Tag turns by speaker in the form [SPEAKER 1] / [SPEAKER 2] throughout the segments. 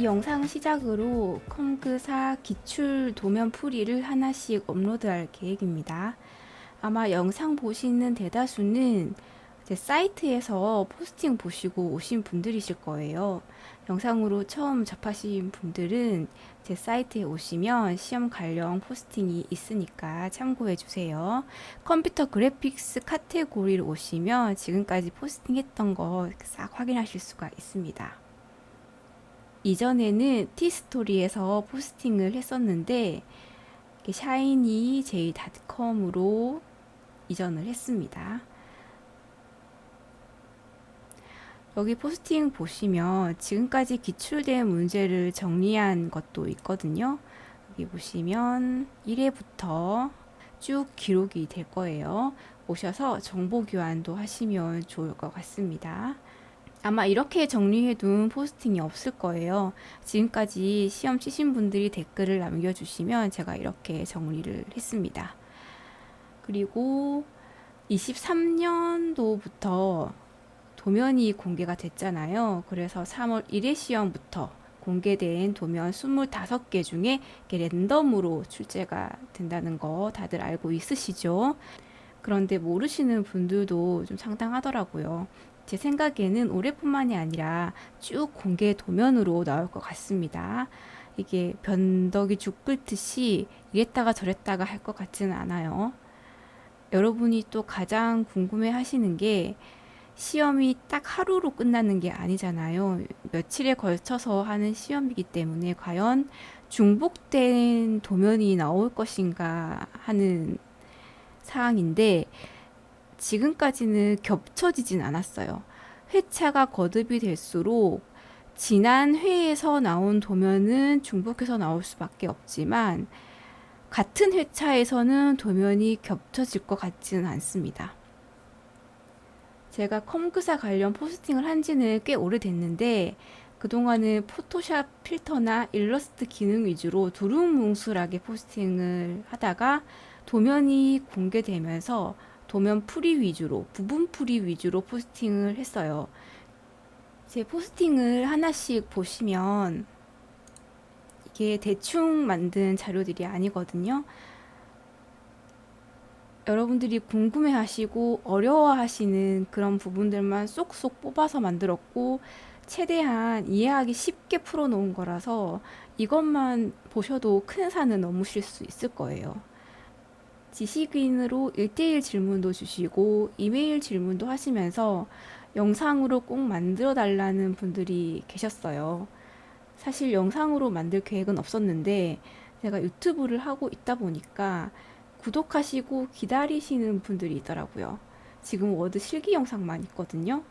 [SPEAKER 1] 영상 시작으로 컴그사 기출 도면 풀이를 하나씩 업로드할 계획입니다. 아마 영상 보시는 대다수는 제 사이트에서 포스팅 보시고 오신 분들이실 거예요. 영상으로 처음 접하신 분들은 제 사이트에 오시면 시험 관련 포스팅이 있으니까 참고해 주세요. 컴퓨터 그래픽스 카테고리로 오시면 지금까지 포스팅했던 거 싹 확인하실 수가 있습니다. 이전에는 티스토리에서 포스팅을 했었는데 shiny.j.com으로 이전을 했습니다. 여기 포스팅 보시면 지금까지 기출된 문제를 정리한 것도 있거든요. 여기 보시면 1회부터 쭉 기록이 될 거예요. 오셔서 정보 교환도 하시면 좋을 것 같습니다. 아마 이렇게 정리해둔 포스팅이 없을 거예요. 지금까지 시험 치신 분들이 댓글을 남겨주시면 제가 이렇게 정리를 했습니다. 그리고 23년도부터 도면이 공개가 됐잖아요. 그래서 3월 1회 시험부터 공개된 도면 25개 중에 랜덤으로 출제가 된다는 거 다들 알고 있으시죠? 그런데 모르시는 분들도 좀 상당하더라고요. 제 생각에는 올해뿐만이 아니라 쭉 공개 도면으로 나올 것 같습니다. 이게 변덕이 죽 끓듯이 이랬다가 저랬다가 할 것 같지는 않아요. 여러분이 또 가장 궁금해 하시는 게 시험이 딱 하루로 끝나는 게 아니잖아요. 며칠에 걸쳐서 하는 시험이기 때문에 과연 중복된 도면이 나올 것인가 하는 사항인데 지금까지는 겹쳐지진 않았어요. 회차가 거듭이 될수록 지난 회에서 나온 도면은 중복해서 나올 수밖에 없지만 같은 회차에서는 도면이 겹쳐질 것 같지는 않습니다. 제가 컴그사 관련 포스팅을 한 지는 꽤 오래됐는데 그동안은 포토샵 필터나 일러스트 기능 위주로 두루뭉술하게 포스팅을 하다가 도면이 공개되면서 도면 풀이 위주로, 부분 풀이 위주로 포스팅을 했어요. 제 포스팅을 하나씩 보시면 이게 대충 만든 자료들이 아니거든요. 여러분들이 궁금해 하시고 어려워 하시는 그런 부분들만 쏙쏙 뽑아서 만들었고 최대한 이해하기 쉽게 풀어 놓은 거라서 이것만 보셔도 큰 산은 넘으실 수 있을 거예요. 지식인으로 1대1 질문도 주시고 이메일 질문도 하시면서 영상으로 꼭 만들어 달라는 분들이 계셨어요. 사실 영상으로 만들 계획은 없었는데 제가 유튜브를 하고 있다 보니까 구독하시고 기다리시는 분들이 있더라고요. 지금 워드 실기 영상만 있거든요.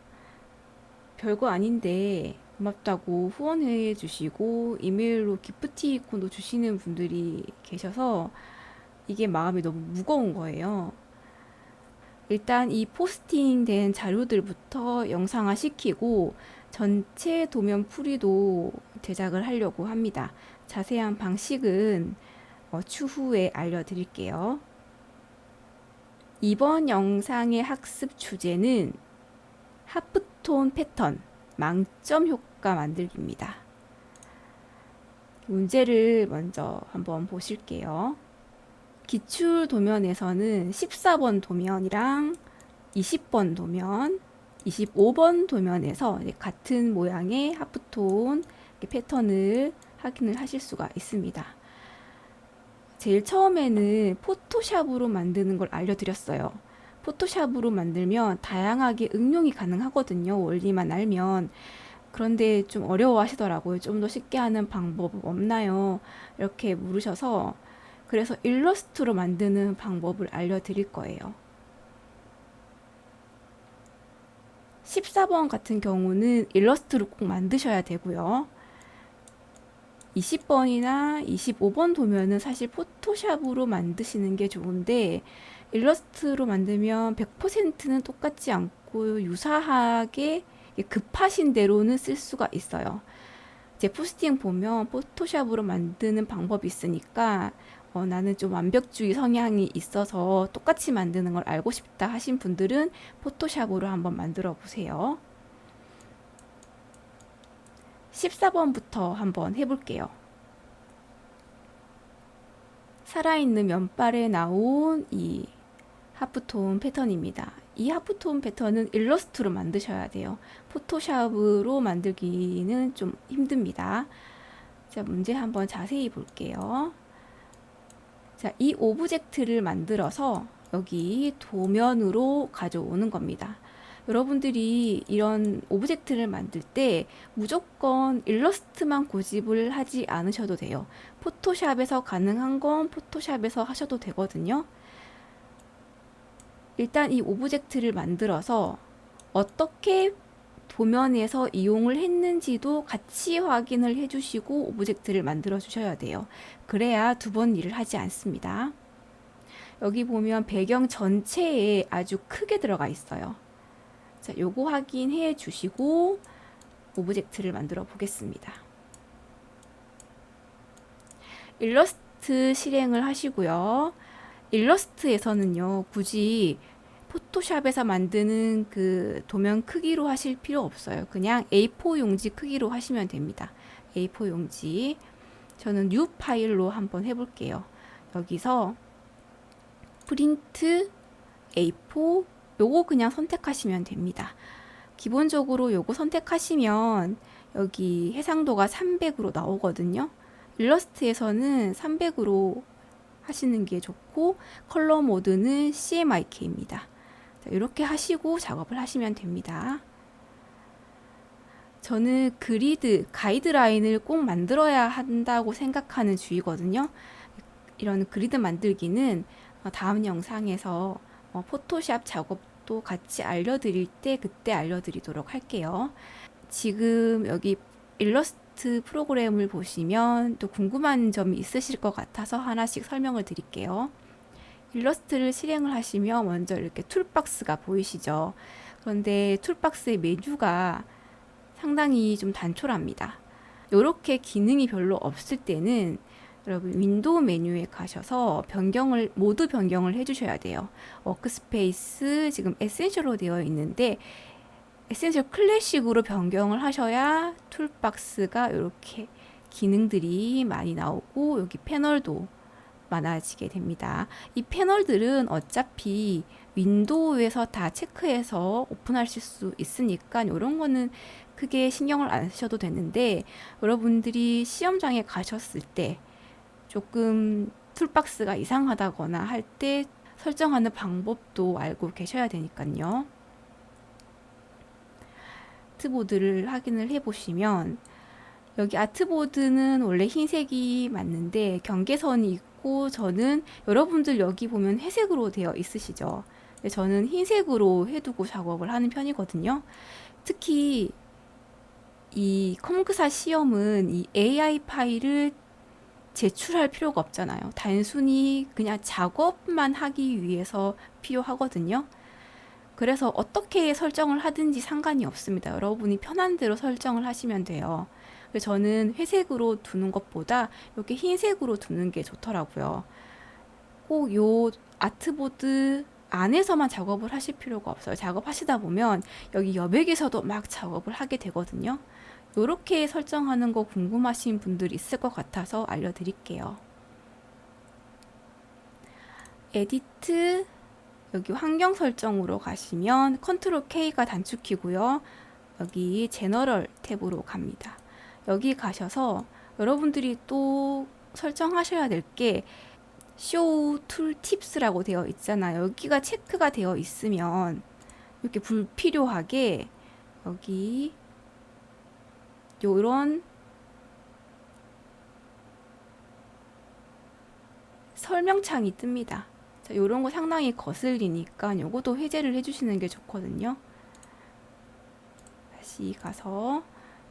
[SPEAKER 1] 별거 아닌데 고맙다고 후원해 주시고 이메일로 기프티콘도 주시는 분들이 계셔서 이게 마음이 너무 무거운 거예요. 일단 이 포스팅된 자료들부터 영상화 시키고 전체 도면 풀이도 제작을 하려고 합니다. 자세한 방식은 추후에 알려드릴게요. 이번 영상의 학습 주제는 하프톤 패턴 망점 효과 만들기입니다. 문제를 먼저 한번 보실게요. 기출 도면에서는 14번 도면이랑 20번 도면, 25번 도면에서 같은 모양의 하프톤 패턴을 확인을 하실 수가 있습니다. 제일 처음에는 포토샵으로 만드는 걸 알려드렸어요. 포토샵으로 만들면 다양하게 응용이 가능하거든요. 원리만 알면. 그런데 좀 어려워 하시더라고요. 좀 더 쉽게 하는 방법 없나요? 이렇게 물으셔서 그래서 일러스트로 만드는 방법을 알려드릴 거예요. 14번 같은 경우는 일러스트로 꼭 만드셔야 되고요. 20번이나 25번 도면은 사실 포토샵으로 만드시는 게 좋은데 일러스트로 만들면 100%는 똑같지 않고 유사하게 급하신 대로는 쓸 수가 있어요. 제 포스팅 보면 포토샵으로 만드는 방법이 있으니까 나는 좀 완벽주의 성향이 있어서 똑같이 만드는 걸 알고 싶다 하신 분들은 포토샵으로 한번 만들어 보세요. 14번부터 한번 해볼게요. 살아있는 면발에 나온 이 하프톤 패턴입니다. 이 하프톤 패턴은 일러스트로 만드셔야 돼요. 포토샵으로 만들기는 좀 힘듭니다. 자, 문제 한번 자세히 볼게요. 자, 이 오브젝트를 만들어서 여기 도면으로 가져오는 겁니다. 여러분들이 이런 오브젝트를 만들 때 무조건 일러스트만 고집을 하지 않으셔도 돼요. 포토샵에서 가능한 건 포토샵에서 하셔도 되거든요. 일단 이 오브젝트를 만들어서 어떻게 도면에서 이용을 했는지도 같이 확인을 해주시고 오브젝트를 만들어 주셔야 돼요. 그래야 두 번 일을 하지 않습니다. 여기 보면 배경 전체에 아주 크게 들어가 있어요. 자, 요거 확인해 주시고 오브젝트를 만들어 보겠습니다. 일러스트 실행을 하시고요. 일러스트에서는요, 굳이 포토샵에서 만드는 그 도면 크기로 하실 필요 없어요. 그냥 A4 용지 크기로 하시면 됩니다. A4 용지. 저는 뉴 파일로 한번 해볼게요. 여기서 프린트 A4 요거 그냥 선택하시면 됩니다. 기본적으로 요거 선택하시면 여기 해상도가 300으로 나오거든요. 일러스트에서는 300으로 하시는 게 좋고 컬러 모드는 CMYK입니다. 자, 이렇게 하시고 작업을 하시면 됩니다. 저는 그리드, 가이드라인을 꼭 만들어야 한다고 생각하는 주의거든요. 이런 그리드 만들기는 다음 영상에서 포토샵 작업도 같이 알려드릴 때 그때 알려드리도록 할게요. 지금 여기 일러스트 프로그램을 보시면 또 궁금한 점이 있으실 것 같아서 하나씩 설명을 드릴게요. 일러스트를 실행을 하시면 먼저 이렇게 툴박스가 보이시죠? 그런데 툴박스의 메뉴가 상당히 좀 단촐합니다. 이렇게 기능이 별로 없을 때는 여러분 윈도우 메뉴에 가셔서 모드 변경을 해주셔야 돼요. 워크스페이스 지금 에센셜로 되어 있는데 에센셜 클래식으로 변경을 하셔야 툴박스가 이렇게 기능들이 많이 나오고 여기 패널도 많아지게 됩니다. 이 패널들은 어차피 윈도우에서 다 체크해서 오픈하실 수 있으니까 이런 거는 크게 신경을 안 쓰셔도 되는데 여러분들이 시험장에 가셨을 때 조금 툴박스가 이상하다거나 할 때 설정하는 방법도 알고 계셔야 되니까요. 아트보드를 확인을 해보시면 여기 아트보드는 원래 흰색이 맞는데 경계선이 있고 저는 여러분들 여기 보면 회색으로 되어 있으시죠. 저는 흰색으로 해두고 작업을 하는 편이거든요. 특히 이 컴그사 시험은 이 AI 파일을 제출할 필요가 없잖아요. 단순히 그냥 작업만 하기 위해서 필요하거든요. 그래서 어떻게 설정을 하든지 상관이 없습니다. 여러분이 편한 대로 설정을 하시면 돼요. 그래서 저는 회색으로 두는 것보다 이렇게 흰색으로 두는 게 좋더라고요. 꼭 요 아트보드 안에서만 작업을 하실 필요가 없어요. 작업하시다 보면 여기 여백에서도 막 작업을 하게 되거든요. 이렇게 설정하는 거 궁금하신 분들 있을 것 같아서 알려드릴게요. 에디트 여기 환경 설정으로 가시면 컨트롤 K가 단축키고요. 여기 제너럴 탭으로 갑니다. 여기 가셔서 여러분들이 또 설정하셔야 될 게 쇼 툴 팁스라고 되어 있잖아요. 여기가 체크가 되어 있으면 이렇게 불필요하게 여기 요런 설명창이 뜹니다. 자, 요런 거 상당히 거슬리니까 요것도 해제를 해주시는 게 좋거든요. 다시 가서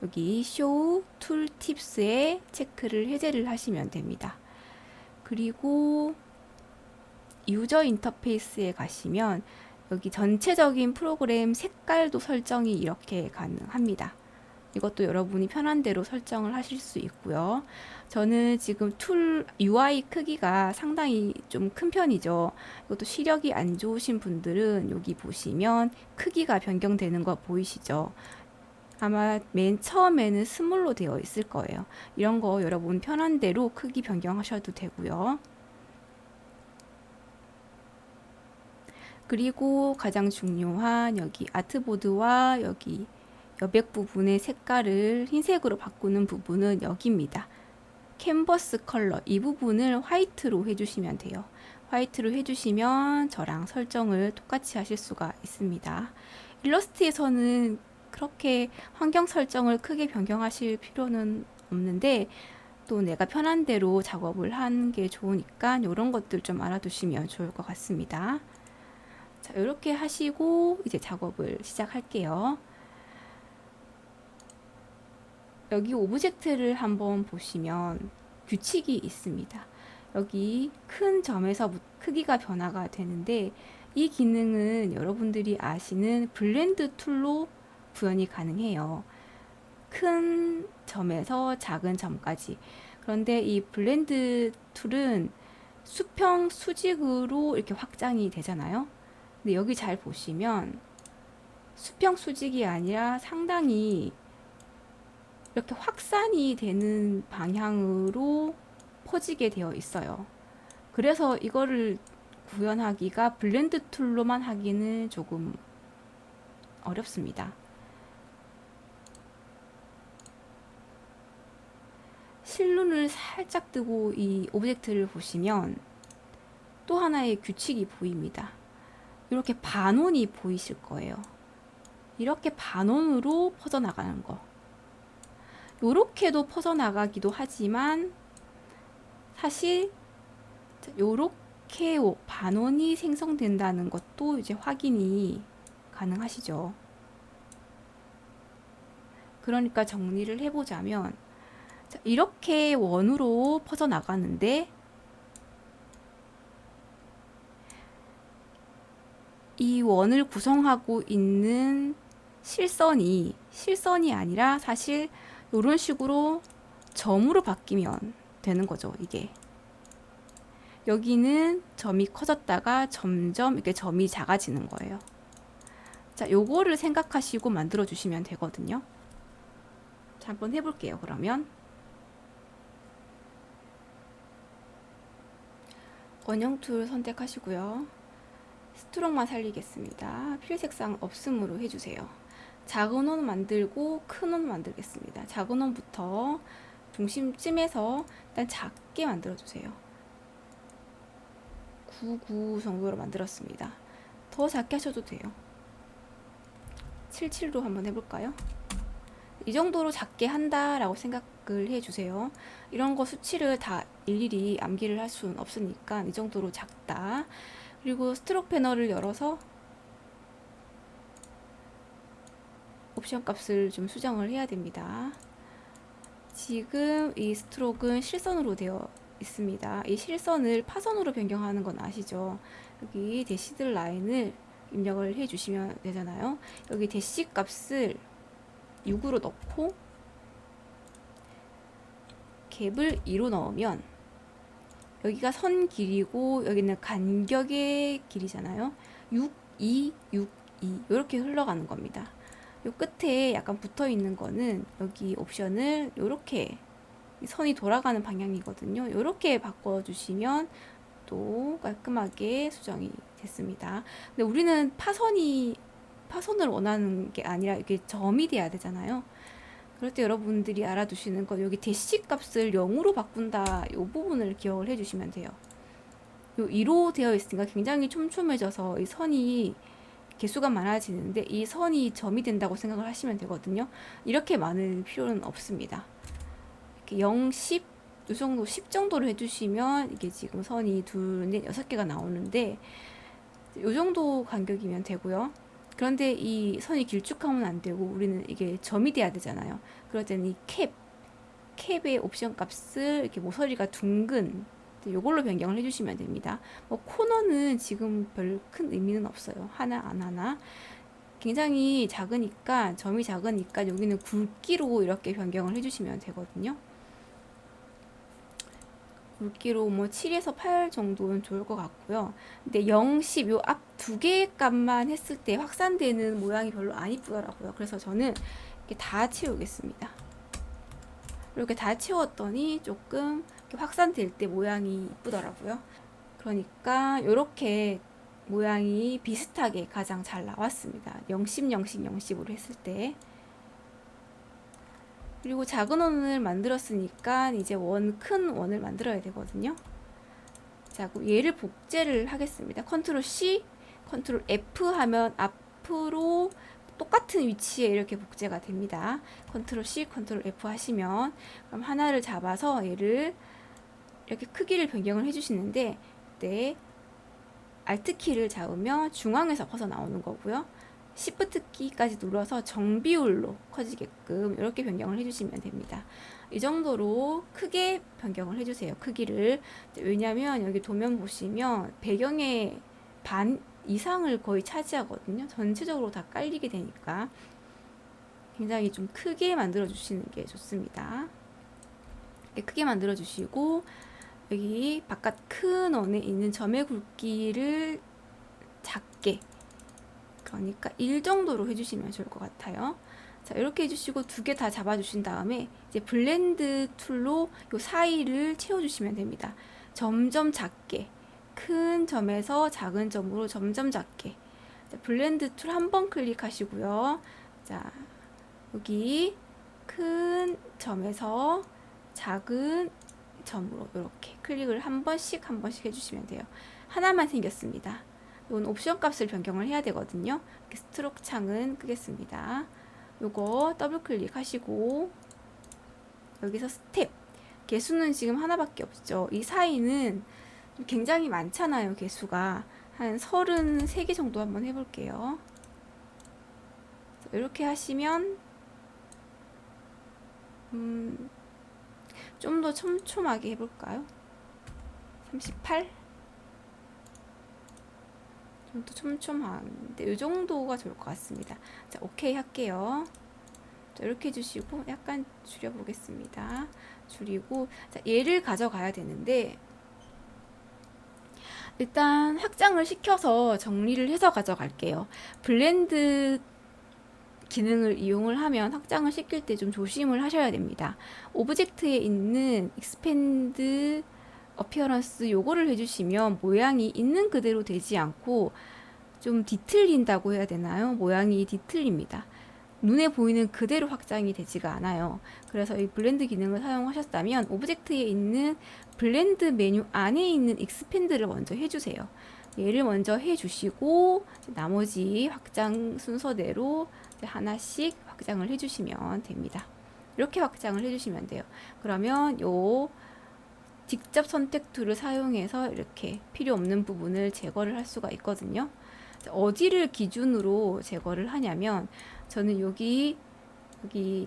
[SPEAKER 1] 여기 쇼 툴 팁스에 체크를 해제를 하시면 됩니다. 그리고 유저 인터페이스에 가시면 여기 전체적인 프로그램 색깔도 설정이 이렇게 가능합니다. 이것도 여러분이 편한 대로 설정을 하실 수 있고요. 저는 지금 툴 UI 크기가 상당히 좀 큰 편이죠. 이것도 시력이 안 좋으신 분들은 여기 보시면 크기가 변경되는 거 보이시죠? 아마 맨 처음에는 스몰로 되어 있을 거예요. 이런 거 여러분 편한 대로 크기 변경하셔도 되고요. 그리고 가장 중요한 여기 아트보드와 여기 여백 부분의 색깔을 흰색으로 바꾸는 부분은 여기입니다. 캔버스 컬러 이 부분을 화이트로 해주시면 돼요. 화이트로 해주시면 저랑 설정을 똑같이 하실 수가 있습니다. 일러스트에서는 그렇게 환경 설정을 크게 변경하실 필요는 없는데 또 내가 편한 대로 작업을 하는 게 좋으니까 이런 것들 좀 알아두시면 좋을 것 같습니다. 자, 이렇게 하시고 이제 작업을 시작할게요. 여기 오브젝트를 한번 보시면 규칙이 있습니다. 여기 큰 점에서 크기가 변화가 되는데 이 기능은 여러분들이 아시는 블렌드 툴로 구현이 가능해요. 큰 점에서 작은 점까지. 그런데 이 블렌드 툴은 수평 수직으로 이렇게 확장이 되잖아요. 근데 여기 잘 보시면 수평 수직이 아니라 상당히 이렇게 확산이 되는 방향으로 퍼지게 되어 있어요. 그래서 이거를 구현하기가 블렌드 툴로만 하기는 조금 어렵습니다. 실눈을 살짝 뜨고 이 오브젝트를 보시면 또 하나의 규칙이 보입니다. 이렇게 반원이 보이실 거예요. 이렇게 반원으로 퍼져나가는 거. 요렇게도 퍼져나가기도 하지만 사실 요렇게 반원이 생성된다는 것도 이제 확인이 가능하시죠. 그러니까 정리를 해보자면 이렇게 원으로 퍼져나가는데 이 원을 구성하고 있는 실선이 아니라 사실 이런 식으로 점으로 바뀌면 되는 거죠. 이게 여기는 점이 커졌다가 점점 이렇게 점이 작아지는 거예요. 자, 요거를 생각하시고 만들어 주시면 되거든요. 자, 한번 해볼게요. 그러면 원형 툴 선택하시고요. 스트로크만 살리겠습니다. 필 색상 없음으로 해주세요. 작은 원 만들고 큰 원 만들겠습니다. 작은 원부터 중심쯤에서 일단 작게 만들어주세요. 99 정도로 만들었습니다. 더 작게 하셔도 돼요. 77로 한번 해볼까요? 이 정도로 작게 한다라고 생각을 해주세요. 이런 거 수치를 다 일일이 암기를 할 수는 없으니까 이 정도로 작다. 그리고 스트로크 패널을 열어서 옵션 값을 좀 수정을 해야 됩니다. 지금 이 스트로크는 실선으로 되어 있습니다. 이 실선을 파선으로 변경하는 건 아시죠? 여기 대시드 라인을 입력을 해 주시면 되잖아요. 여기 대시 값을 6으로 넣고 갭을 2로 넣으면 여기가 선 길이고 여기는 간격의 길이잖아요. 6, 2, 6, 2 이렇게 흘러가는 겁니다. 요 끝에 약간 붙어 있는 거는 여기 옵션을 이렇게 선이 돌아가는 방향이거든요. 이렇게 바꿔주시면 또 깔끔하게 수정이 됐습니다. 근데 우리는 파선을 원하는 게 아니라 이게 점이 돼야 되잖아요. 그럴 때 여러분들이 알아두시는 건 여기 대시 값을 0으로 바꾼다 이 부분을 기억을 해주시면 돼요. 요 2로 되어 있으니까 굉장히 촘촘해져서 이 선이 개수가 많아지는데 이 선이 점이 된다고 생각을 하시면 되거든요. 이렇게 많을 필요는 없습니다. 이렇게 0, 10, 이 정도 10 정도로 해주시면 이게 지금 선이 둘, 넷, 6개가 나오는데 이 정도 간격이면 되고요. 그런데 이 선이 길쭉하면 안 되고 우리는 이게 점이 돼야 되잖아요. 그럴 때는 이 캡의 옵션 값을 이렇게 모서리가 둥근 이걸로 변경을 해주시면 됩니다. 뭐 코너는 지금 별 큰 의미는 없어요. 하나 안 하나. 굉장히 작으니까 점이 작으니까 여기는 굵기로 이렇게 변경을 해주시면 되거든요. 굵기로 뭐 7에서 8 정도는 좋을 것 같고요. 근데 0, 10 요 앞 두 개의 값만 했을 때 확산되는 모양이 별로 안 이쁘더라고요. 그래서 저는 이렇게 다 채우겠습니다. 이렇게 다 채웠더니 조금 확산될 때 모양이 이쁘더라고요. 그러니까 이렇게 모양이 비슷하게 가장 잘 나왔습니다. 0십 0십 0씹으로 했을 때. 그리고 작은 원을 만들었으니까 이제 큰 원을 만들어야 되거든요. 자, 그럼 얘를 복제를 하겠습니다. 컨트롤 C, 컨트롤 F 하면 앞으로 똑같은 위치에 이렇게 복제가 됩니다. 컨트롤 C, 컨트롤 F 하시면 그럼 하나를 잡아서 얘를 이렇게 크기를 변경을 해주시는데 그때 Alt 키를 잡으면 중앙에서 퍼져 나오는 거고요. Shift 키까지 눌러서 정비율로 커지게끔 이렇게 변경을 해주시면 됩니다. 이 정도로 크게 변경을 해주세요. 크기를. 왜냐면 여기 도면 보시면 배경의 반 이상을 거의 차지하거든요. 전체적으로 다 깔리게 되니까 굉장히 좀 크게 만들어 주시는 게 좋습니다. 이렇게 크게 만들어 주시고 여기 바깥 큰 원에 있는 점의 굵기를 작게, 그러니까 1 정도로 해주시면 좋을 것 같아요. 자, 이렇게 해주시고 두 개 다 잡아주신 다음에 이제 블렌드 툴로 요 사이를 채워주시면 됩니다. 점점 작게, 큰 점에서 작은 점으로 점점 작게. 자, 블렌드 툴 한 번 클릭하시고요. 자, 여기 큰 점에서 작은 점으로 이렇게 클릭을 한 번씩 해주시면 돼요. 하나만 생겼습니다. 이건 옵션 값을 변경을 해야 되거든요. 이렇게 스트로크 창은 끄겠습니다. 요거 더블 클릭하시고 여기서 스텝, 개수는 지금 하나밖에 없죠. 이 사이는 굉장히 많잖아요. 개수가 한 33개 정도 한번 해볼게요. 이렇게 하시면 좀 더 촘촘하게 해볼까요? 38? 좀 더 촘촘한데 이 정도가 좋을 것 같습니다. 자, 오케이 할게요. 자, 이렇게 해주시고 약간 줄여보겠습니다. 줄이고, 자, 얘를 가져가야 되는데 일단 확장을 시켜서 정리를 해서 가져갈게요. 블렌드 기능을 이용을 하면 확장을 시킬 때 좀 조심을 하셔야 됩니다. 오브젝트에 있는 expand appearance 요거를 해주시면 모양이 있는 그대로 되지 않고 좀 뒤틀린다고 해야 되나요? 모양이 뒤틀립니다. 눈에 보이는 그대로 확장이 되지가 않아요. 그래서 이 블렌드 기능을 사용하셨다면 오브젝트에 있는 블렌드 메뉴 안에 있는 expand를 먼저 해주세요. 얘를 먼저 해주시고 나머지 확장 순서대로 하나씩 확장을 해주시면 됩니다. 이렇게 확장을 해주시면 돼요. 그러면 요 직접 선택 툴을 사용해서 이렇게 필요 없는 부분을 제거를 할 수가 있거든요. 어디를 기준으로 제거를 하냐면 저는 여기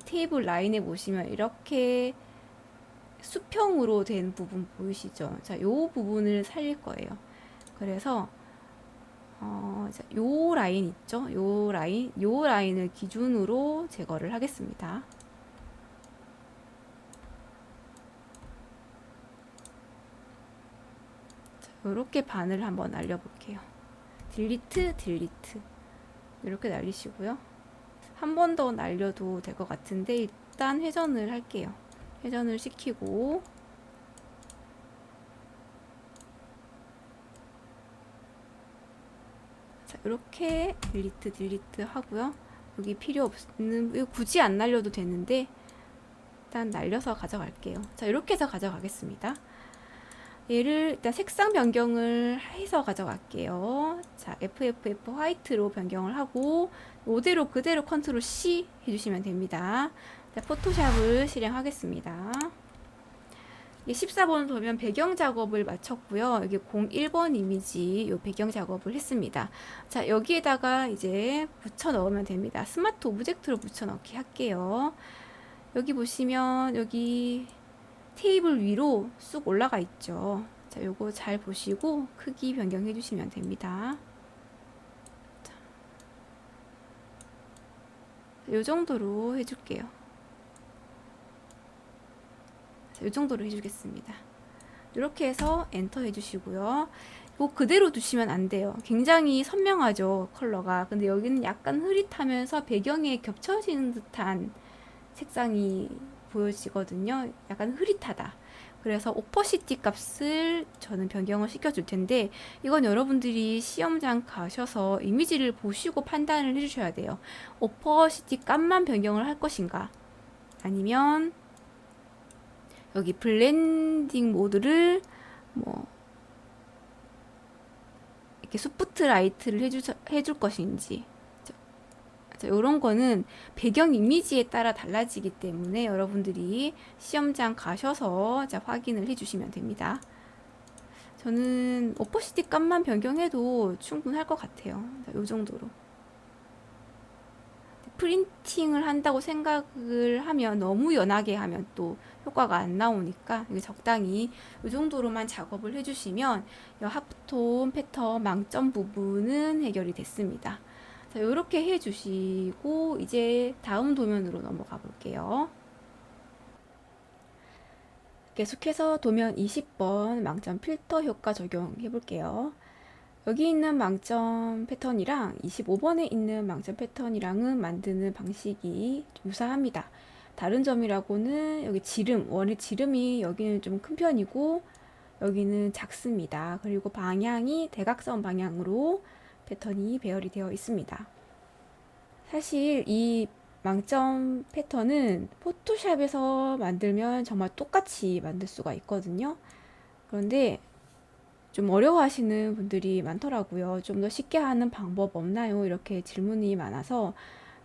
[SPEAKER 1] 테이블 라인에 보시면 이렇게 수평으로 된 부분 보이시죠? 자, 요 부분을 살릴 거예요. 그래서 요 라인 있죠? 요 라인을 기준으로 제거를 하겠습니다. 이렇게 반을 한번 날려볼게요. 딜리트, 딜리트. 이렇게 날리시고요. 한 번 더 날려도 될 것 같은데 일단 회전을 할게요. 회전을 시키고 자, 이렇게 딜리트, 딜리트 하고요. 여기 필요 없는, 이거 굳이 안 날려도 되는데 일단 날려서 가져갈게요. 자, 이렇게 해서 가져가겠습니다. 얘를 일단 색상 변경을 해서 가져갈게요. 자, FFF 화이트로 변경을 하고 이대로 그대로 컨트롤 C 해주시면 됩니다. 자, 포토샵을 실행하겠습니다. 14번 보면 배경 작업을 마쳤고요. 여기 01번 이미지 요 배경 작업을 했습니다. 자, 여기에다가 이제 붙여 넣으면 됩니다. 스마트 오브젝트로 붙여 넣기 할게요. 여기 보시면 여기 테이블 위로 쑥 올라가 있죠. 자, 요거 잘 보시고 크기 변경해 주시면 됩니다. 자, 요 정도로 해줄게요. 자, 요 정도로 해주겠습니다. 이렇게 해서 엔터 해주시고요. 뭐 그대로 두시면 안 돼요. 굉장히 선명하죠, 컬러가. 근데 여기는 약간 흐릿하면서 배경에 겹쳐지는 듯한 색상이 보여지거든요. 약간 흐릿하다. 그래서 오퍼시티 값을 저는 변경을 시켜줄 텐데, 이건 여러분들이 시험장 가셔서 이미지를 보시고 판단을 해주셔야 돼요. 오퍼시티 값만 변경을 할 것인가, 아니면 여기 블렌딩 모드를 뭐 이렇게 소프트 라이트를 해줄 것인지, 이런 거는 배경 이미지에 따라 달라지기 때문에 여러분들이 시험장 가셔서 확인을 해주시면 됩니다. 저는 오퍼시티 값만 변경해도 충분할 것 같아요. 이 정도로. 프린팅을 한다고 생각을 하면 너무 연하게 하면 또 효과가 안 나오니까 적당히 이 정도로만 작업을 해주시면 이 하프톤 패턴 망점 부분은 해결이 됐습니다. 자, 이렇게 해주시고 이제 다음 도면으로 넘어가 볼게요. 계속해서 도면 20번 망점 필터 효과 적용해 볼게요. 여기 있는 망점 패턴이랑 25번에 있는 망점 패턴이랑은 만드는 방식이 유사합니다. 다른 점이라고는 여기 지름, 원의 지름이 여기는 좀 큰 편이고 여기는 작습니다. 그리고 방향이 대각선 방향으로 패턴이 배열이 되어 있습니다. 사실 이 망점 패턴은 포토샵에서 만들면 정말 똑같이 만들 수가 있거든요. 그런데 좀 어려워하시는 분들이 많더라고요. 좀 더 쉽게 하는 방법 없나요? 이렇게 질문이 많아서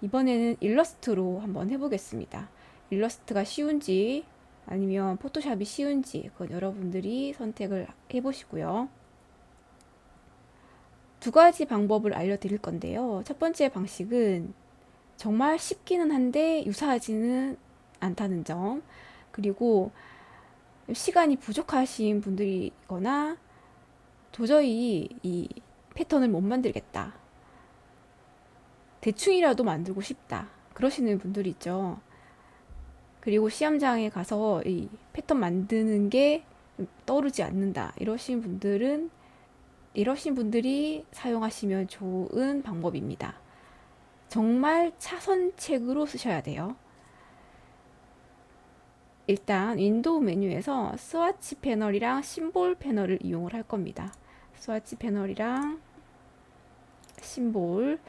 [SPEAKER 1] 이번에는 일러스트로 한번 해보겠습니다. 일러스트가 쉬운지 아니면 포토샵이 쉬운지 그건 여러분들이 선택을 해보시고요. 두 가지 방법을 알려드릴 건데요. 첫 번째 방식은 정말 쉽기는 한데 유사하지는 않다는 점, 그리고 시간이 부족하신 분들이거나 도저히 이 패턴을 못 만들겠다, 대충이라도 만들고 싶다 그러시는 분들이 있죠. 그리고 시험장에 가서 이 패턴 만드는 게 떠오르지 않는다 이러신 분들이 사용하시면 좋은 방법입니다. 정말 차선책으로 쓰셔야 돼요. 일단 윈도우 메뉴에서 스와치 패널이랑 심볼 패널을 이용을 할 겁니다. 스와치 패널이랑 심볼.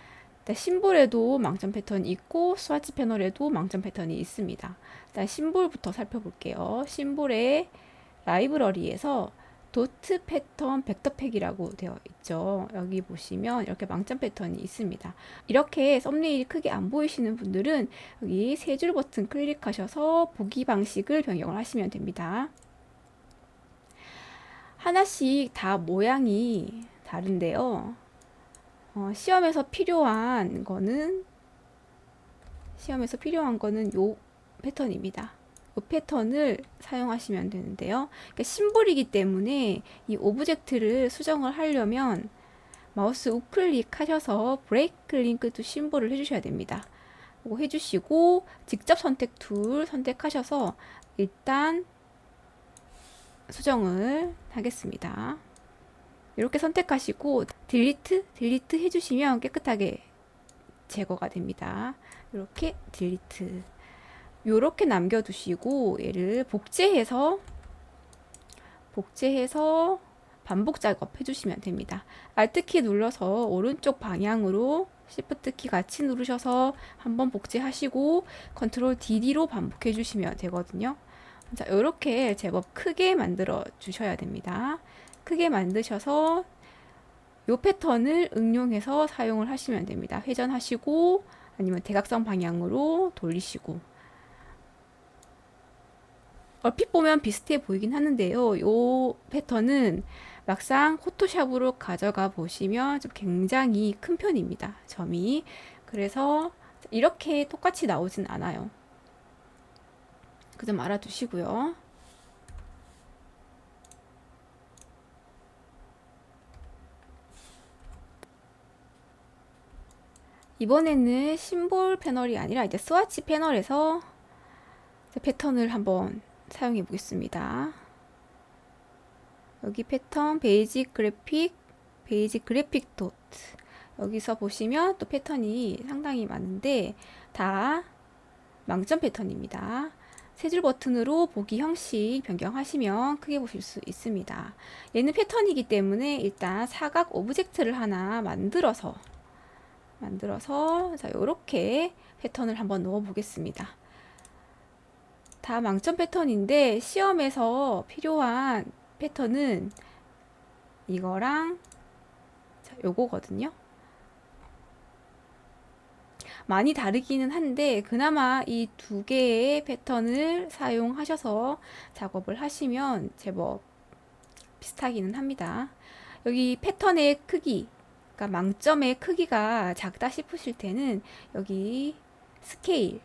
[SPEAKER 1] 심볼에도 망점 패턴이 있고 스와치 패널에도 망점 패턴이 있습니다. 일단 심볼부터 살펴볼게요. 심볼의 라이브러리에서 도트 패턴 벡터팩이라고 되어 있죠. 여기 보시면 이렇게 망점 패턴이 있습니다. 이렇게 썸네일이 크게 안 보이시는 분들은 여기 세 줄 버튼 클릭하셔서 보기 방식을 변경을 하시면 됩니다. 하나씩 다 모양이 다른데요. 시험에서 필요한 거는 요 패턴입니다. 이 패턴을 사용하시면 되는데요. 그러니까 심볼이기 때문에 이 오브젝트를 수정을 하려면 마우스 우클릭 하셔서 브레이크 링크 투 심볼을 해주셔야 됩니다. 그거 해주시고 직접 선택 툴 선택하셔서 일단 수정을 하겠습니다. 이렇게 선택하시고 딜리트 해주시면 깨끗하게 제거가 됩니다. 이렇게 딜리트, 이렇게 남겨두시고 얘를 복제해서 반복 작업 해주시면 됩니다. Alt키 눌러서 오른쪽 방향으로 Shift 키 같이 누르셔서 한번 복제하시고 Ctrl DD로 반복해 주시면 되거든요. 자, 이렇게 제법 크게 만들어 주셔야 됩니다. 크게 만드셔서 이 패턴을 응용해서 사용을 하시면 됩니다. 회전하시고 아니면 대각선 방향으로 돌리시고. 얼핏 보면 비슷해 보이긴 하는데요. 이 패턴은 막상 포토샵으로 가져가 보시면 좀 굉장히 큰 편입니다. 점이. 그래서 이렇게 똑같이 나오진 않아요. 그 점 알아두시고요. 이번에는 심볼 패널이 아니라 이제 스와치 패널에서 패턴을 한번 사용해 보겠습니다. 여기 패턴 베이직 그래픽 돗. 여기서 보시면 또 패턴이 상당히 많은데 다 망점 패턴입니다. 세 줄 버튼으로 보기 형식 변경하시면 크게 보실 수 있습니다. 얘는 패턴이기 때문에 일단 사각 오브젝트를 하나 만들어서 자, 요렇게 패턴을 한번 넣어 보겠습니다. 다 망점 패턴인데 시험에서 필요한 패턴은 이거랑 자, 요거거든요. 많이 다르기는 한데 그나마 이 두 개의 패턴을 사용하셔서 작업을 하시면 제법 비슷하기는 합니다. 여기 패턴의 크기, 그러니까 망점의 크기가 작다 싶으실 때는 여기 스케일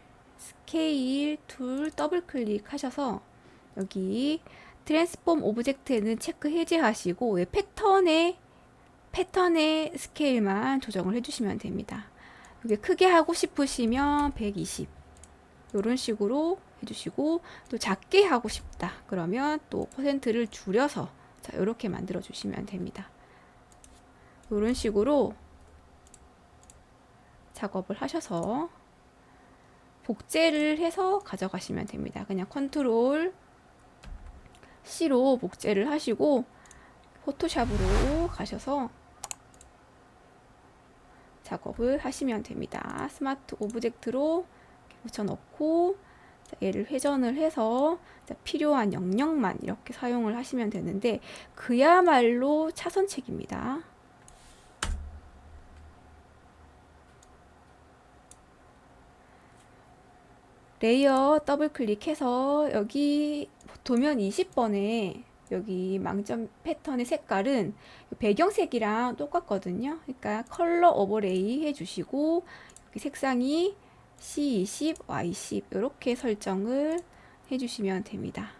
[SPEAKER 1] 툴 더블 클릭하셔서 여기 트랜스폼 오브젝트에는 체크 해제하시고 왜 패턴의 스케일만 조정을 해주시면 됩니다. 이게 크게 하고 싶으시면 120 이런 식으로 해주시고 또 작게 하고 싶다 그러면 또 퍼센트를 줄여서 자 이렇게 만들어 주시면 됩니다. 이런 식으로 작업을 하셔서 복제를 해서 가져가시면 됩니다. 그냥 컨트롤 C로 복제를 하시고 포토샵으로 가셔서 작업을 하시면 됩니다. 스마트 오브젝트로 붙여넣고 얘를 회전을 해서 필요한 영역만 이렇게 사용을 하시면 되는데 그야말로 차선책입니다. 레이어 더블 클릭해서 여기 도면 20번에 여기 망점 패턴의 색깔은 배경색이랑 똑같거든요. 그러니까 컬러 오버레이 해주시고 여기 색상이 C20, Y10 이렇게 설정을 해주시면 됩니다.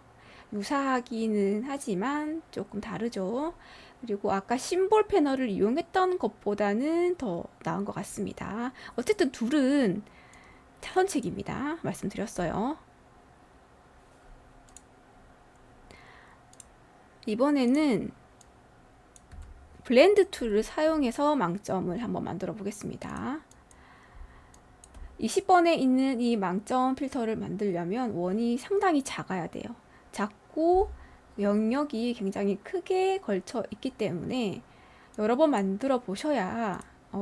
[SPEAKER 1] 유사하기는 하지만 조금 다르죠. 그리고 아까 심볼 패널을 이용했던 것보다는 더 나은 것 같습니다. 어쨌든 둘은 차선책입니다. 말씀드렸어요. 이번에는 블렌드 툴을 사용해서 망점을 한번 만들어 보겠습니다. 20번에 있는 이 망점 필터를 만들려면 원이 상당히 작아야 돼요. 작고 영역이 굉장히 크게 걸쳐 있기 때문에 여러 번 만들어 보셔야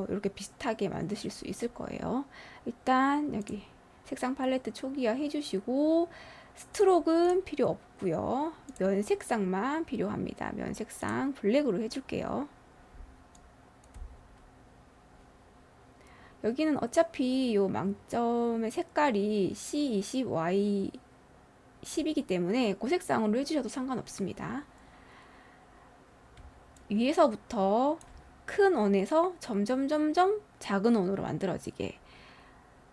[SPEAKER 1] 이렇게 비슷하게 만드실 수 있을 거예요. 일단 여기 색상 팔레트 초기화 해주시고 스트로크는 필요 없고요. 면 색상만 필요합니다. 면 색상 블랙으로 해줄게요. 여기는 어차피 이 망점의 색깔이 C20, Y10이기 때문에 그 색상으로 해주셔도 상관없습니다. 위에서부터 큰 원에서 점점 작은 원으로 만들어지게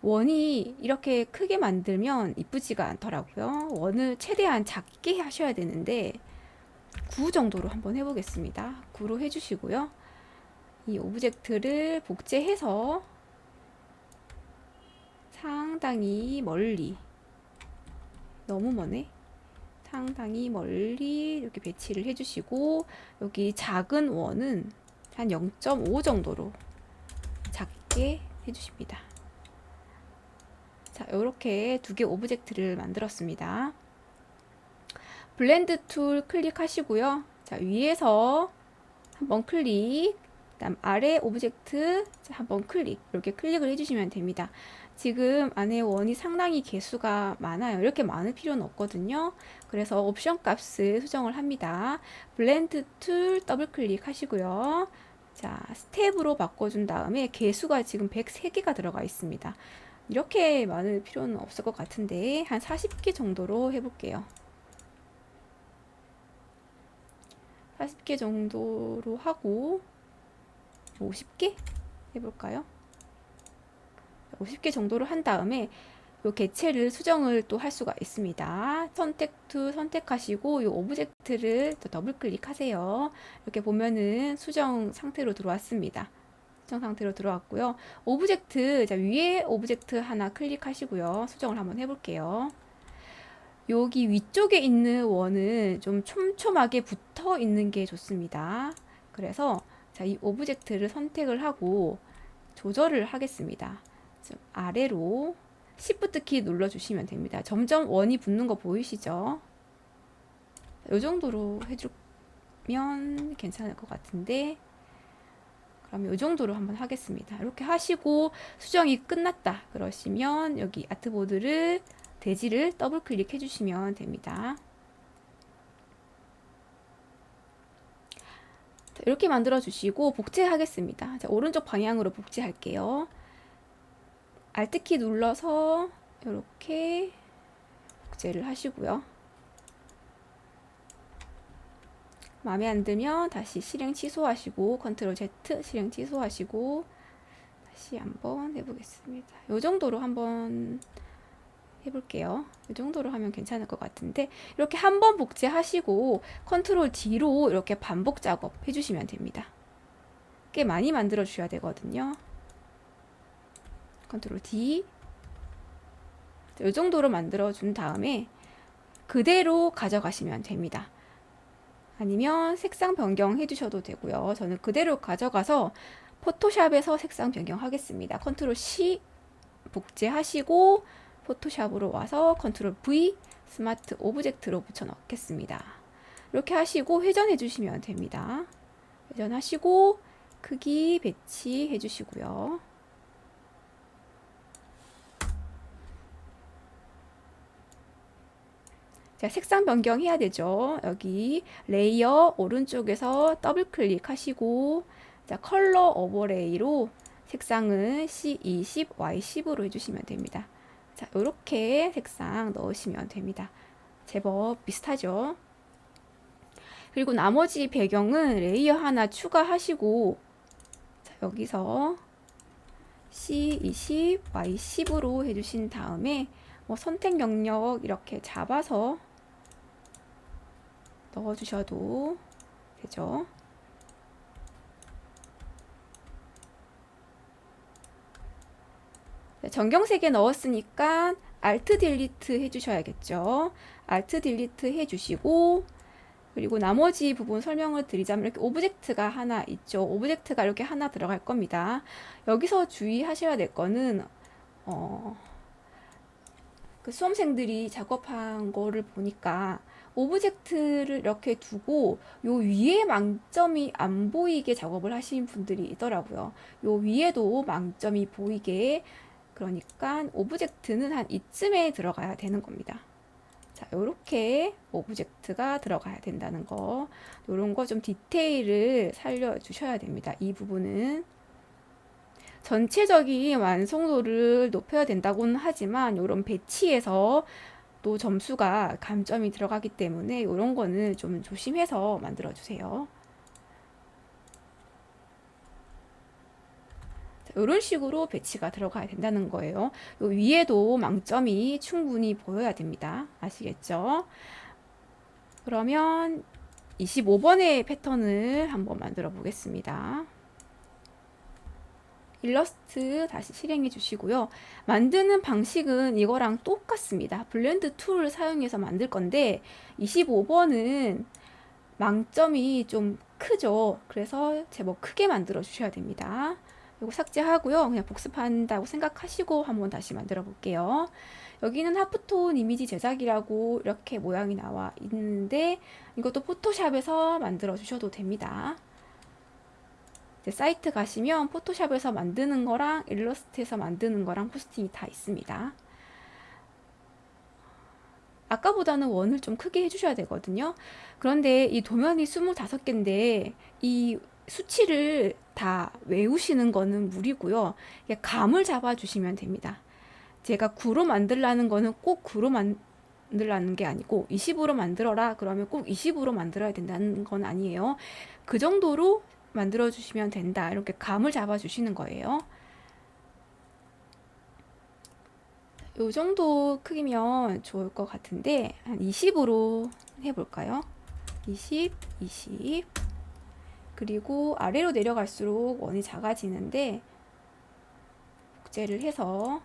[SPEAKER 1] 원이 이렇게 크게 만들면 이쁘지가 않더라고요. 원을 최대한 작게 하셔야 되는데 9 정도로 한번 해보겠습니다. 9로 해주시고요. 이 오브젝트를 복제해서 상당히 멀리, 너무 머네. 상당히 멀리 이렇게 배치를 해주시고 여기 작은 원은 한 0.5 정도로 작게 해주십니다. 자, 이렇게 두 개 오브젝트를 만들었습니다. 블렌드 툴 클릭하시고요. 자, 위에서 한번 클릭, 그다음 아래 오브젝트 한번 클릭, 이렇게 클릭을 해주시면 됩니다. 지금 안에 원이 상당히 개수가 많아요. 이렇게 많을 필요는 없거든요. 그래서 옵션 값을 수정을 합니다. 블렌드 툴 더블 클릭 하시고요. 자, 스텝으로 바꿔준 다음에 개수가 지금 103개가 들어가 있습니다. 이렇게 많을 필요는 없을 것 같은데 한 40개 정도로 해볼게요. 40개 정도로 하고 50개 해볼까요? 50개 정도로 한 다음에 요 개체를 수정을 또 할 수가 있습니다. 선택 툴 선택하시고 이 오브젝트를 또 더블 클릭하세요. 이렇게 보면은 수정 상태로 들어왔습니다. 수정 상태로 들어왔고요. 오브젝트, 자, 위에 오브젝트 하나 클릭하시고요. 수정을 한번 해볼게요. 여기 위쪽에 있는 원은 좀 촘촘하게 붙어 있는 게 좋습니다. 그래서 자, 이 오브젝트를 선택을 하고 조절을 하겠습니다. 좀 아래로 Shift 키 눌러주시면 됩니다. 점점 원이 붙는 거 보이시죠? 이 정도로 해주면 괜찮을 것 같은데, 그럼 이 정도로 한번 하겠습니다. 이렇게 하시고 수정이 끝났다 그러시면 여기 아트보드를 대지를 더블 클릭해 주시면 됩니다. 자, 이렇게 만들어 주시고 복제하겠습니다. 자, 오른쪽 방향으로 복제할게요. Alt키 눌러서 이렇게 복제를 하시고요. 마음에 안 들면 다시 실행 취소하시고 컨트롤 Z 실행 취소하시고 다시 한번 해보겠습니다. 이 정도로 한번 해볼게요. 이 정도로 하면 괜찮을 것 같은데, 이렇게 한번 복제하시고 컨트롤 D로 이렇게 반복 작업 해주시면 됩니다. 꽤 많이 만들어 주셔야 되거든요. 컨트롤 D. 이 정도로 만들어 준 다음에 그대로 가져가시면 됩니다. 아니면 색상 변경 해주셔도 되고요. 저는 그대로 가져가서 포토샵에서 색상 변경하겠습니다. 컨트롤 C 복제하시고 포토샵으로 와서 컨트롤 V 스마트 오브젝트로 붙여 넣겠습니다. 이렇게 하시고 회전해 주시면 됩니다. 회전하시고 크기 배치해 주시고요. 자, 색상 변경해야 되죠. 여기 레이어 오른쪽에서 더블 클릭하시고, 자, 컬러 오버레이로 색상은 C20, Y10으로 해주시면 됩니다. 자, 이렇게 색상 넣으시면 됩니다. 제법 비슷하죠? 그리고 나머지 배경은 레이어 하나 추가하시고, 자, 여기서 C20, Y10으로 해주신 다음에 뭐 선택 영역 이렇게 잡아서 넣어주셔도 되죠. 전경색에 넣었으니까 Alt 딜리트 해주셔야겠죠. Alt 딜리트 해주시고, 그리고 나머지 부분 설명을 드리자면 이렇게 오브젝트가 하나 있죠. 오브젝트가 이렇게 하나 들어갈 겁니다. 여기서 주의하셔야 될 거는 그 수험생들이 작업한 거를 보니까 오브젝트를 이렇게 두고 요 위에 망점이 안 보이게 작업을 하신 분들이 있더라고요. 요 위에도 망점이 보이게, 그러니까 오브젝트는 한 이쯤에 들어가야 되는 겁니다. 자, 요렇게 오브젝트가 들어가야 된다는 거, 요런 거 좀 디테일을 살려주셔야 됩니다. 이 부분은 전체적인 완성도를 높여야 된다고는 하지만 이런 배치에서 또 점수가 감점이 들어가기 때문에 이런 거는 좀 조심해서 만들어 주세요. 이런 식으로 배치가 들어가야 된다는 거예요. 요 위에도 망점이 충분히 보여야 됩니다. 아시겠죠? 그러면 25번의 패턴을 한번 만들어 보겠습니다. 일러스트 다시 실행해 주시고요. 만드는 방식은 이거랑 똑같습니다. 블렌드 툴을 사용해서 만들 건데 25번은 망점이 좀 크죠. 그래서 제법 크게 만들어 주셔야 됩니다. 이거 삭제하고요. 그냥 복습한다고 생각하시고 한번 다시 만들어 볼게요. 여기는 하프톤 이미지 제작이라고 이렇게 모양이 나와 있는데 이것도 포토샵에서 만들어 주셔도 됩니다. 사이트 가시면 포토샵에서 만드는 거랑 일러스트에서 만드는 거랑 포스팅이 다 있습니다. 아까보다는 원을 좀 크게 해주셔야 되거든요. 그런데 이 도면이 25개인데 이 수치를 다 외우시는 거는 무리고요. 감을 잡아 주시면 됩니다. 제가 9로 만들라는 거는 꼭 9로 만들라는 게 아니고 20으로 만들어라 그러면 꼭 20으로 만들어야 된다는 건 아니에요. 그 정도로 만들어 주시면 된다. 이렇게 감을 잡아 주시는 거예요. 요 정도 크기면 좋을 것 같은데 한 20으로 해볼까요? 20, 20. 그리고 아래로 내려갈수록 원이 작아지는데 복제를 해서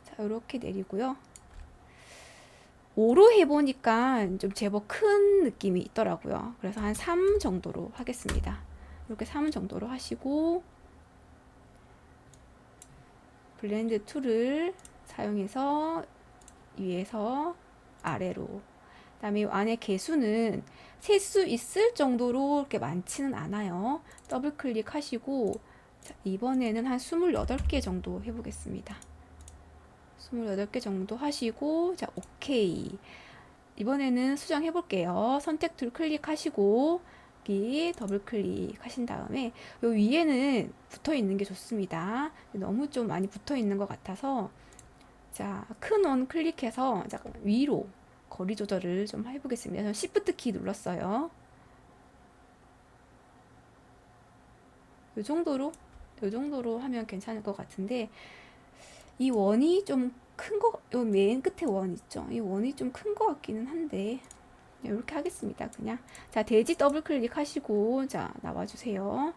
[SPEAKER 1] 자, 이렇게 내리고요. 5로 해보니까 좀 제법 큰 느낌이 있더라고요. 그래서 한 3 정도로 하겠습니다. 이렇게 3 정도로 하시고 블렌드 툴을 사용해서 위에서 아래로, 그다음에 안에 개수는 셀 수 있을 정도로 이렇게 많지는 않아요. 더블 클릭하시고 자, 이번에는 한 28개 정도 해보겠습니다. 28개 정도 하시고 자 오케이. 이번에는 수정해 볼게요. 선택 툴 클릭하시고 여기 더블 클릭하신 다음에 요 위에는 붙어 있는 게 좋습니다. 너무 좀 많이 붙어 있는 것 같아서 자, 큰 원 클릭해서 잠깐 위로 거리 조절을 좀 해보겠습니다. 저는 Shift 키 눌렀어요. 요 정도로 하면 괜찮을 것 같은데 이 원이 좀 큰 거, 요 맨 끝에 원 있죠? 이 원이 좀 큰 것 같기는 한데 이렇게 하겠습니다. 그냥 자 돼지 더블 클릭하시고 자 나와주세요.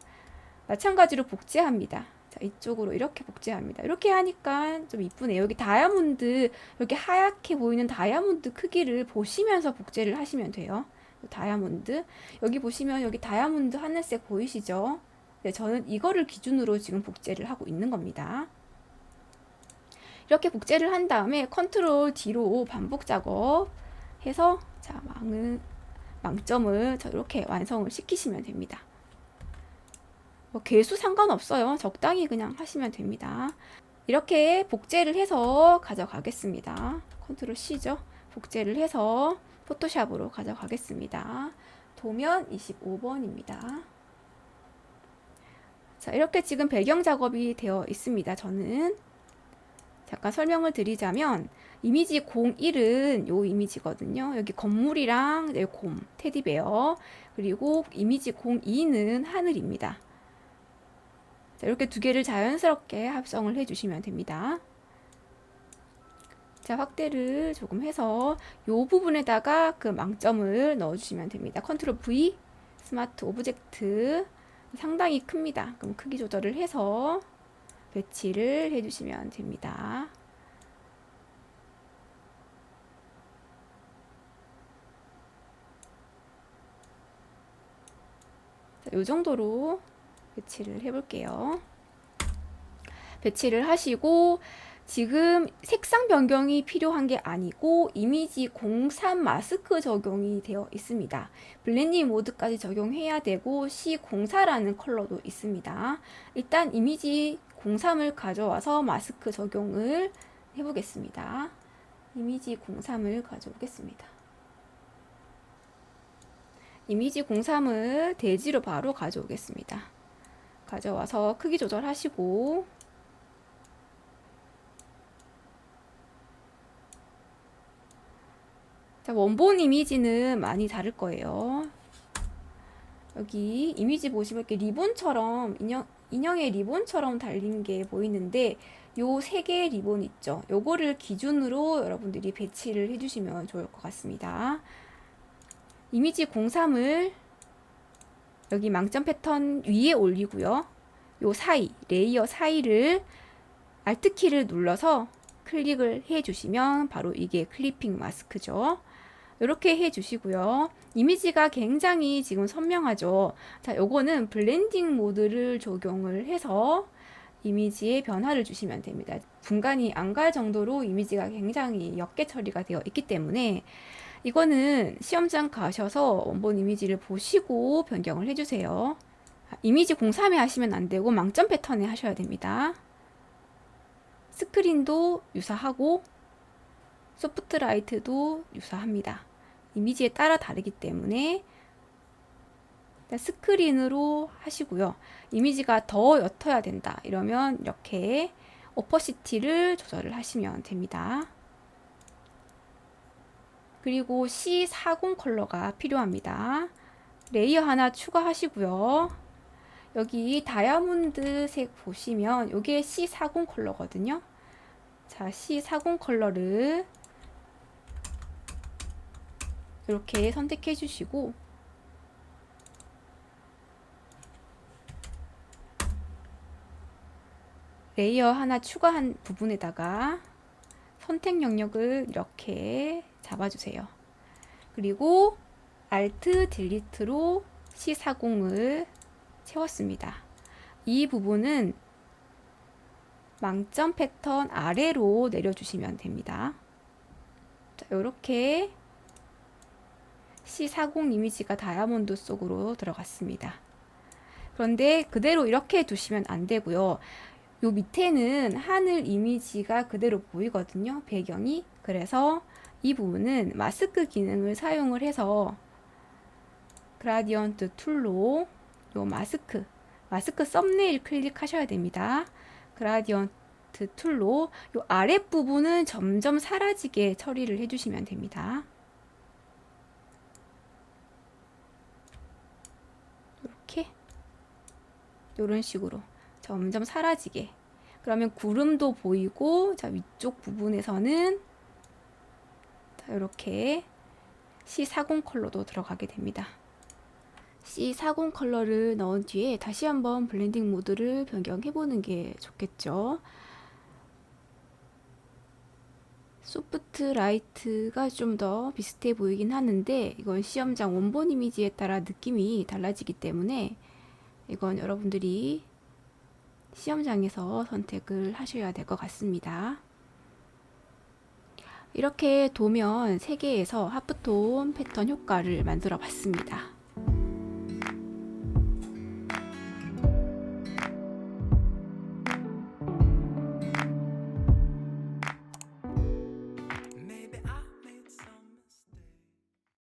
[SPEAKER 1] 마찬가지로 복제합니다. 자 이쪽으로 이렇게 복제합니다. 이렇게 하니까 좀 이쁘네요. 여기 다이아몬드 이렇게 하얗게 보이는 다이아몬드 크기를 보시면서 복제를 하시면 돼요. 다이아몬드 여기 보시면 여기 다이아몬드 하늘색 보이시죠? 네, 저는 이거를 기준으로 지금 복제를 하고 있는 겁니다. 이렇게 복제를 한 다음에 컨트롤 D로 반복 작업해서 자 망점을 이렇게 완성을 시키시면 됩니다. 뭐 개수 상관없어요. 적당히 그냥 하시면 됩니다. 이렇게 복제를 해서 가져가겠습니다. 컨트롤 C죠. 복제를 해서 포토샵으로 가져가겠습니다. 도면 25번입니다. 자, 이렇게 지금 배경 작업이 되어 있습니다. 저는 잠깐 설명을 드리자면 이미지 01은 요 이미지거든요. 여기 건물이랑 곰, 테디베어, 그리고 이미지 02는 하늘입니다. 자, 이렇게 두 개를 자연스럽게 합성을 해주시면 됩니다. 자, 확대를 조금 해서 요 부분에다가 그 망점을 넣어주시면 됩니다. 컨트롤 V, 스마트 오브젝트 상당히 큽니다. 그럼 크기 조절을 해서 배치를 해주시면 됩니다. 자, 요 정도로 배치를 해볼게요. 배치를 하시고 지금 색상 변경이 필요한 게 아니고 이미지 03 마스크 적용이 되어 있습니다. 블렌딩 모드까지 적용해야 되고 C04라는 컬러도 있습니다. 일단 이미지 03을 가져와서 마스크 적용을 해보겠습니다. 이미지 03을 가져오겠습니다. 이미지 03을 대지로 바로 가져오겠습니다. 가져와서 크기 조절하시고 자, 원본 이미지는 많이 다를 거예요. 여기 이미지 보시면 이렇게 리본처럼 인형의 리본처럼 달린 게 보이는데 요 세 개의 리본 있죠. 요거를 기준으로 여러분들이 배치를 해주시면 좋을 것 같습니다. 이미지 03을 여기 망점 패턴 위에 올리고요. 요 사이, 레이어 사이를 Alt키를 눌러서 클릭을 해주시면 바로 이게 클리핑 마스크죠. 이렇게 해주시고요. 이미지가 굉장히 지금 선명하죠. 자, 요거는 블렌딩 모드를 적용을 해서 이미지에 변화를 주시면 됩니다. 분간이 안 갈 정도로 이미지가 굉장히 역계 처리가 되어 있기 때문에 이거는 시험장 가셔서 원본 이미지를 보시고 변경을 해주세요. 이미지 03에 하시면 안 되고 망점 패턴에 하셔야 됩니다. 스크린도 유사하고 소프트라이트도 유사합니다. 이미지에 따라 다르기 때문에 스크린으로 하시고요. 이미지가 더 옅어야 된다. 이러면 이렇게 오퍼시티를 조절을 하시면 됩니다. 그리고 C40 컬러가 필요합니다. 레이어 하나 추가하시고요. 여기 다이아몬드색 보시면 이게 C40 컬러거든요. 자, C40 컬러를 이렇게 선택해 주시고 레이어 하나 추가한 부분에다가 선택 영역을 이렇게 잡아주세요. 그리고 Alt 딜리트로 C40을 채웠습니다. 이 부분은 망점 패턴 아래로 내려주시면 됩니다. 자, 이렇게 C40 이미지가 다이아몬드 속으로 들어갔습니다. 그런데 그대로 이렇게 두시면 안 되고요. 요 밑에는 하늘 이미지가 그대로 보이거든요. 배경이. 그래서 이 부분은 마스크 기능을 사용을 해서 그라디언트 툴로 요 마스크 썸네일 클릭하셔야 됩니다. 그라디언트 툴로 요 아랫부분은 점점 사라지게 처리를 해주시면 됩니다. 이렇게 이런 식으로 점점 사라지게. 그러면 구름도 보이고, 자, 위쪽 부분에서는 자, 이렇게 C40 컬러도 들어가게 됩니다. C40 컬러를 넣은 뒤에 다시 한번 블렌딩 모드를 변경해 보는 게 좋겠죠. 소프트 라이트가 좀 더 비슷해 보이긴 하는데 이건 시험장 원본 이미지에 따라 느낌이 달라지기 때문에 이건 여러분들이 시험장에서 선택을 하셔야 될 것 같습니다. 이렇게 도면 3개에서 하프톤 패턴 효과를 만들어 봤습니다.